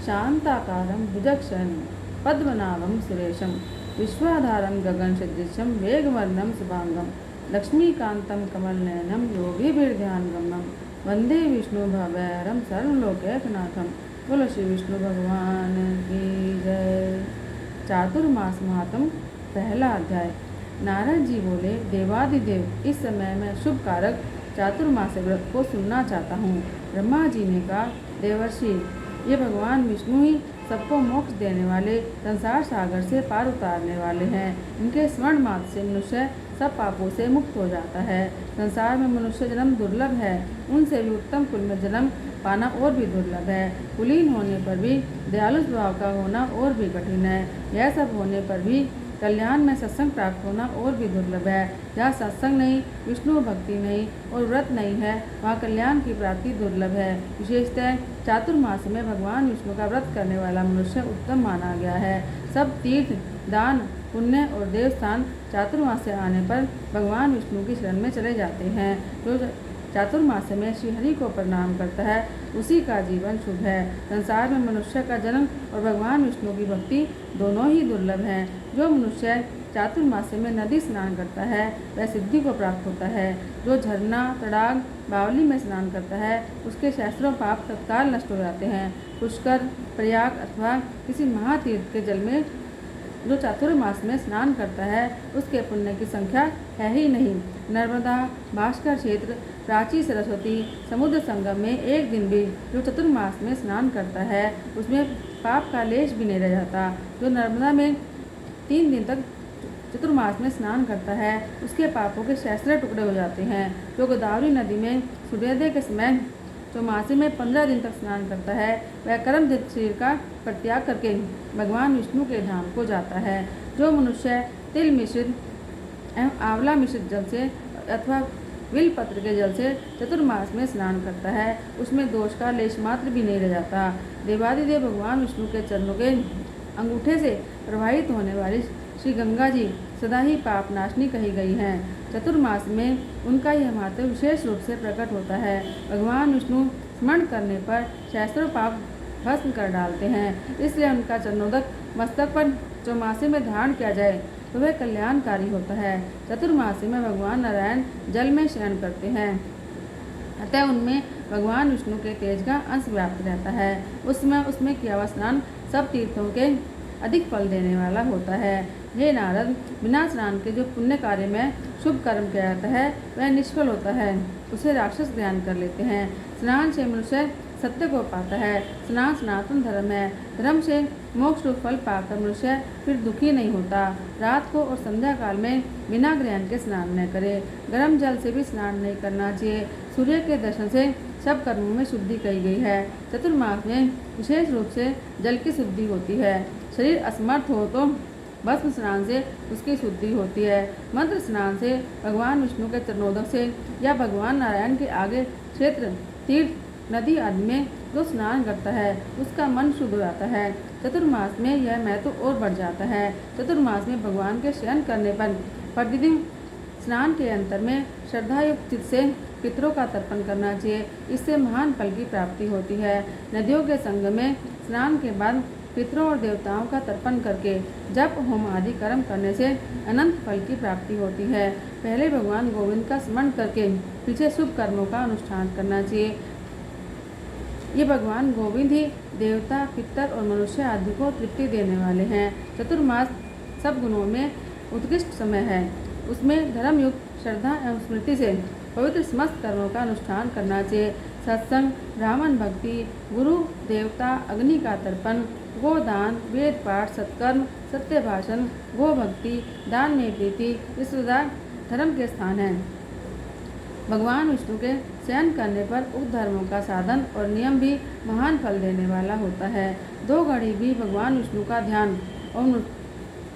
शांताकारं भुजगशयनं पद्मनाभं सुरेशं विश्वाधारं गगनसदृशं वेगवर्णं शुभांगं लक्ष्मीकान्तं कमलनयनं योगिभिर्ध्यानगम्यं वंदे विष्णु भवैरं सर्वलोकैकनाथं। बोलो श्री विष्णु भगवान की जय। चातुर्मास महात्म पहला अध्याय। नारद जी बोले, देवादिदेव, इस समय मैं शुभ कारक चातुर्मास व्रत को सुनना चाहता हूँ। ब्रह्मा जी ने कहा, देवर्षि, ये भगवान विष्णु ही सबको मोक्ष देने वाले, संसार सागर से पार उतारने वाले हैं। इनके स्मरण मात्र से मनुष्य सब पापों से मुक्त हो जाता है। संसार में मनुष्य जन्म दुर्लभ है, उनसे भी उत्तम कुल में जन्म पाना और भी दुर्लभ है। कुलीन होने पर भी दयालु स्वभाव का होना और भी कठिन है। यह सब होने पर भी कल्याण में सत्संग प्राप्त होना और भी दुर्लभ है। जहाँ सत्संग नहीं, विष्णु भक्ति नहीं और व्रत नहीं है, वहाँ कल्याण की प्राप्ति दुर्लभ है। विशेषतः चातुर्मास में भगवान विष्णु का व्रत करने वाला मनुष्य उत्तम माना गया है। सब तीर्थ, दान, पुण्य और देवस्थान चातुर्मास से आने पर भगवान विष्णु की शरण में चले जाते हैं। जो चातुर्मास में श्रीहरि को प्रणाम करता है, उसी का जीवन शुभ है। संसार में मनुष्य का जन्म और भगवान विष्णु की भक्ति दोनों ही दुर्लभ हैं। जो मनुष्य चातुर्मास में नदी स्नान करता है, वह सिद्धि को प्राप्त होता है। जो झरना, तड़ाग, बावली में स्नान करता है, उसके शास्त्रों पाप तत्काल नष्ट हो जाते हैं। पुष्कर, प्रयाग अथवा किसी महातीर्थ के जल में जो चातुर्मास में स्नान करता है, उसके पुण्य की संख्या है ही नहीं। नर्मदा, भास्कर क्षेत्र, प्राची, सरस्वती, समुद्र संगम में एक दिन भी जो चतुर्मास में स्नान करता है, उसमें पाप का लेश भी नहीं रह जाता। जो नर्मदा में 3 दिन तक चतुर्मास में स्नान करता है, उसके पापों के सहस्त्र टुकड़े हो जाते हैं। जो गोदावरी नदी में सूर्योदय के समय चौमासे में 15 दिन तक स्नान करता है, वह कर्म शरीर का परित्याग करके भगवान विष्णु के धाम को जाता है। जो मनुष्य तिल मिश्रित एवं आंवला मिश्रित जल से अथवा विल पत्र के जल से चतुर्मास में स्नान करता है, उसमें दोष का लेश मात्र भी नहीं रह जाता। देवादिदेव भगवान विष्णु के चरणों के अंगूठे से प्रवाहित होने वाली श्री गंगा जी सदा ही पाप नाशनी कही गई हैं। चतुर्मास में उनका यह महत्व विशेष रूप से प्रकट होता है। भगवान विष्णु स्मरण करने पर शास्त्रों पाप भस्म कर डालते हैं, इसलिए उनका चरणोदक मस्तक पर चौमासे में धारण किया जाए तो वह कल्याणकारी होता है। चतुर्मासी में भगवान नारायण जल में शयन करते हैं, अतः उनमें भगवान विष्णु के तेज का अंश व्याप्त रहता है। उसमें किया हुआ स्नान सब तीर्थों के अधिक फल देने वाला होता है। हे नारद, बिना स्नान के जो पुण्य कार्य में शुभ कर्म किया जाता है, वह निष्फल होता है, उसे राक्षस ज्ञान कर लेते हैं। स्नान से मनुष्य सत्य को पाता है। स्नान सनातन धर्म है। धर्म से मोक्ष रूप फल पाकर मनुष्य फिर दुखी नहीं होता। रात को और संध्या काल में बिना ग्रहण के स्नान न करे। गर्म जल से भी स्नान नहीं करना चाहिए। सूर्य के दर्शन से सब कर्मों में शुद्धि कही गई है। चतुर्मास में विशेष रूप से जल की शुद्धि होती है। शरीर असमर्थ हो तो भस्म स्नान से उसकी शुद्धि होती है। मंत्र स्नान से, भगवान विष्णु के चरणोदक से या भगवान नारायण के आगे क्षेत्र, तीर्थ, नदी आदि में जो स्नान करता है, उसका मन शुद्ध हो जाता है। चतुर्मास में यह महत्व और बढ़ जाता है। चतुर्मास में भगवान के शयन करने पर प्रतिदिन स्नान के अंतर में श्रद्धायुक्त चित्त से पितरों का तर्पण करना चाहिए। इससे महान फल की प्राप्ति होती है। नदियों के संगम में स्नान के बाद पितरों और देवताओं का तर्पण करके जप, होम आदि कर्म करने से अनंत फल की प्राप्ति होती है। पहले भगवान गोविंद का स्मरण करके पीछे शुभ कर्मों का अनुष्ठान करना चाहिए। ये भगवान गोविंद ही देवता, पितर और मनुष्य आदि को तृप्ति देने वाले हैं। चतुर्मास सब गुणों में उत्कृष्ट समय है। उसमें धर्मयुक्त श्रद्धा एवं स्मृति से पवित्र समस्त कर्मों का अनुष्ठान करना चाहिए। सत्संग, ब्राह्मण भक्ति, गुरु, देवता, अग्नि का तर्पण, गोदान, वेद पाठ, सत्कर्म, सत्य भाषण, गो भक्ति, दान में प्रीति, रिश्तेदार धर्म के स्थान हैं। भगवान विष्णु के शयन करने पर उक्त धर्मों का साधन और नियम भी महान फल देने वाला होता है। 2 घड़ी भी भगवान विष्णु का ध्यान और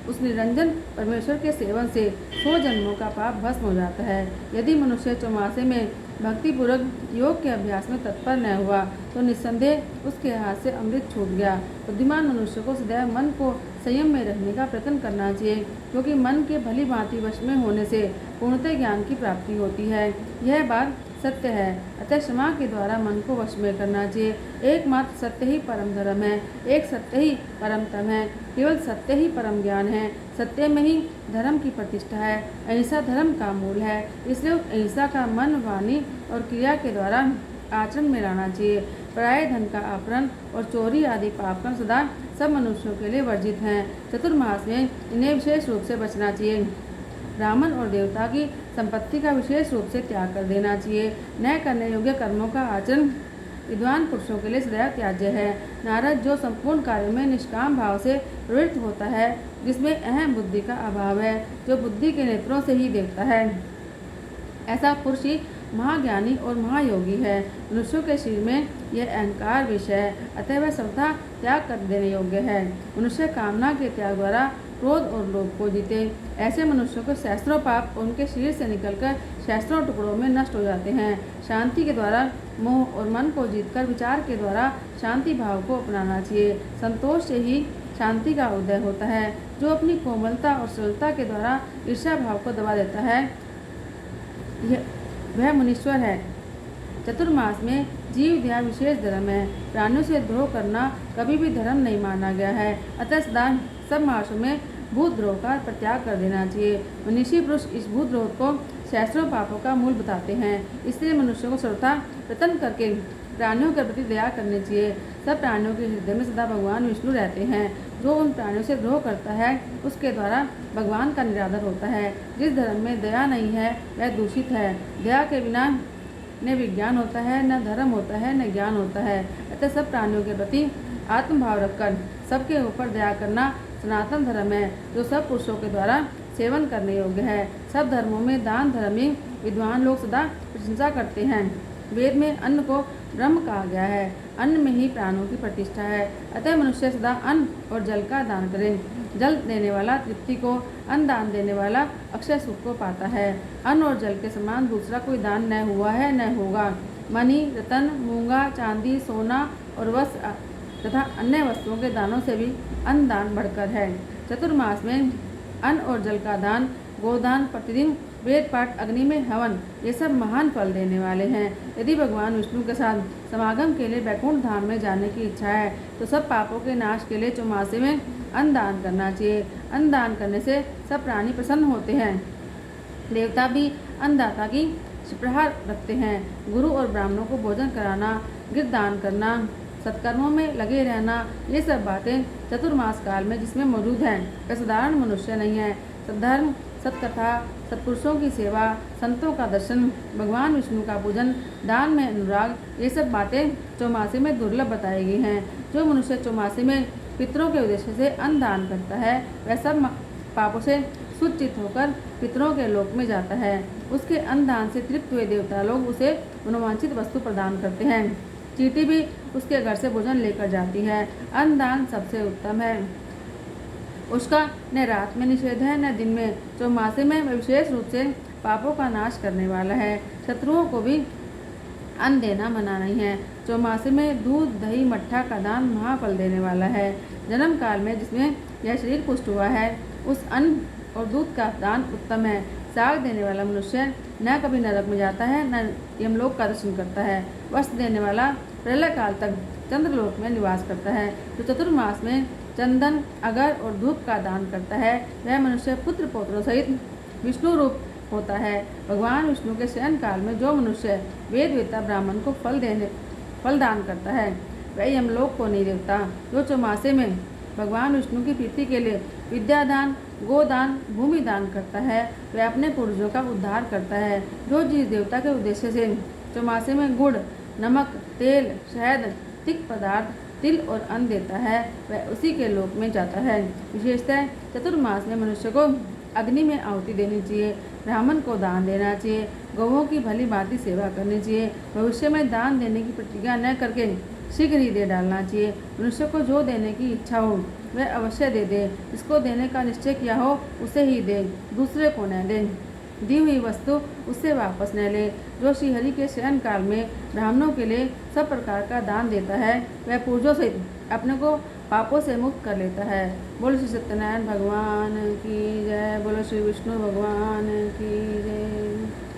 उस निरंजन परमेश्वर के सेवन से 100 जन्मों का पाप भस्म हो जाता है। यदि मनुष्य चौमासे में भक्तिपूर्वक योग के अभ्यास में तत्पर न हुआ तो निस्संदेह उसके हाथ से अमृत छूट गया। बुद्धिमान मनुष्य को सदैव मन को संयम में रखने का प्रयत्न करना चाहिए, क्योंकि मन के भली भांति वश में होने से पूर्णतः ज्ञान की प्राप्ति होती है। यह बात सत्य है, अतः क्षमा के द्वारा मन को वश में करना चाहिए। एकमात्र सत्य ही परम धर्म है, एक सत्य ही परम तम है, केवल सत्य ही परम ज्ञान है, सत्य में ही धर्म की प्रतिष्ठा है। अहिंसा धर्म का मूल है, इसलिए उस अहिंसा का मन, वाणी और क्रिया के द्वारा आचरण में लाना चाहिए। पराये धन का अपहरण और चोरी आदि पापकर्म सदा सब मनुष्यों के लिए वर्जित हैं। चतुर्मास में इन्हें विशेष रूप से बचना चाहिए। ब्राह्मण और देवता की संपत्ति का विशेष रूप से त्याग कर देना चाहिए। न करने योग्य कर्मों का आचरण विद्वान पुरुषों के लिए सदैव त्याज्य है। नारद जो संपूर्ण कार्यों में निष्काम भाव से प्रवृत्त होता है, जिसमें अहम बुद्धि का अभाव है, जो बुद्धि के नेत्रों से ही देखता है, ऐसा पुरुष ही महाज्ञानी और महायोगी है। मनुष्यों के शरीर में यह अहंकार विषय है, अतः वह सर्वथा त्याग कर देने योग्य है। मनुष्य कामना के त्याग द्वारा क्रोध और लोभ को जीते। ऐसे मनुष्यों को सहस्त्रों पाप उनके शरीर से निकलकर सहस्त्रों टुकड़ों में नष्ट हो जाते हैं। शांति के द्वारा मोह और मन को जीतकर विचार के द्वारा शांति भाव को अपनाना चाहिए। संतोष से ही शांति का उदय होता है। जो अपनी कोमलता और सरलता के द्वारा ईर्ष्या भाव को दबा देता है, वह मुनीश्वर है। चतुर्मास में जीव दया विशेष धर्म है। प्राणियों से द्रोह करना कभी भी धर्म नहीं माना गया है, अतः सदा सब मासों में भूत द्रोह का परित्याग कर देना चाहिए। मनीषी पुरुष इस भूत द्रोह को सहस्त्रों पापों का मूल बताते हैं, इसलिए मनुष्यों को सर्वथा प्रतन करके प्राणियों के प्रति दया करनी चाहिए। सब प्राणियों के हृदय में सदा भगवान विष्णु रहते हैं। जो उन प्राणियों से द्रोह करता है, उसके द्वारा भगवान का निरादर होता है। जिस धर्म में दया नहीं है, वह दूषित है। दया के बिना न विज्ञान होता है, न धर्म होता है, न ज्ञान होता है। अतः सब प्राणियों के प्रति आत्मभाव रखकर सबके ऊपर दया करना सनातन धर्म है, जो सब पुरुषों के द्वारा सेवन करने योग्य है। सब धर्मों में दान धर्म ही विद्वान लोग सदा प्रशंसा करते हैं। वेद में अन्न को ब्रह्म कहा गया है। अन्न में ही प्राणों की प्रतिष्ठा है, अतः मनुष्य सदा अन्न और जल का दान करें। जल देने वाला तृप्ति को, अन्न दान देने वाला अक्षय सुख को पाता है। अन्न और जल के समान दूसरा कोई दान न हुआ है, न होगा। मणि, रतन, मूंगा, चांदी, सोना और वस्त्र तथा अन्य वस्तुओं के दानों से भी अन्न दान बढ़कर है। चतुर्मास में अन्न और जल का दान, गोदान, प्रतिदिन वेद पाठ, अग्नि में हवन, ये सब महान फल देने वाले हैं। यदि भगवान विष्णु के साथ समागम के लिए वैकुंठ धाम में जाने की इच्छा है, तो सब पापों के नाश के लिए चौमासे में अन्न दान करना चाहिए। अन्न दान करने से सब प्राणी प्रसन्न होते हैं। देवता भी अन्नदाता की प्रहार रखते हैं। गुरु और ब्राह्मणों को भोजन कराना, गिरदान करना, सत्कर्मों में लगे रहना, ये सब बातें चतुर्मास काल में जिसमें मौजूद हैं, वह साधारण मनुष्य नहीं है। सद्धर्म, सत्कथा, सत्पुरुषों की सेवा, संतों का दर्शन, भगवान विष्णु का पूजन, दान में अनुराग, ये सब बातें चौमासे में दुर्लभ बताई गई हैं। जो मनुष्य चौमासे में पितरों के उद्देश्य से अन्न दान करता है, वह सब पापों से सुचित होकर पितरों के लोक में जाता है। उसके अन्न दान से तृप्त हुए देवता लोग उसे मनोवांछित वस्तु प्रदान करते हैं। चींटी भी उसके घर से भोजन लेकर जाती है। अन्न दान सबसे उत्तम है, उसका न रात में निषेध है, न दिन में। चौमासे में विशेष रूप से पापों का नाश करने वाला है। शत्रुओं को भी अन्न देना मना नहीं है। चौमासे में दूध, दही, मट्ठा का दान महाफल देने वाला है। जन्म काल में जिसमें यह शरीर पुष्ट हुआ है, उस अन्न और दूध का दान उत्तम है। साग देने वाला मनुष्य न कभी नरक में जाता है, न यमलोक का दर्शन करता है। वस्त्र देने वाला प्रलय काल तक चंद्रलोक में निवास करता है। जो चतुर्मास में चंदन, अगर और धूप का दान करता है, वह मनुष्य पुत्र पौत्रों सहित विष्णु रूप होता है। भगवान विष्णु के शयन काल में जो मनुष्य वेद वेता ब्राह्मण को फल दान करता है, वह यमलोक को नहीं देता। जो चौमासे में भगवान विष्णु की प्रीति के लिए विद्यादान, गोदान, भूमि दान करता है, वह अपने पूर्वजों का उद्धार करता है। जो जिस देवता के उद्देश्य से चौमासे में गुड़, नमक, तेल, शहद, तिक पदार्थ, तिल और अन्न देता है, वह उसी के लोक में जाता है। विशेषतः चतुर्मास में मनुष्य को अग्नि में आहुति देनी चाहिए, ब्राह्मण को दान देना चाहिए, गौओं की भली भांति सेवा करनी चाहिए। भविष्य में दान देने की प्रतिज्ञा न करके शीघ्र ही दे डालना चाहिए। मनुष्य को जो देने की इच्छा हो वह अवश्य दे दे। जिसको देने का निश्चय किया हो उसे ही दे, दूसरे को न दे। दी हुई वस्तु उससे वापस न ले। जो श्रीहरि के शयन काल में ब्राह्मणों के लिए सब प्रकार का दान देता है, वह पूर्वजों से अपने को पापों से मुक्त कर लेता है। बोलो श्री सत्यनारायण भगवान की जय। बोलो श्री विष्णु भगवान की जय।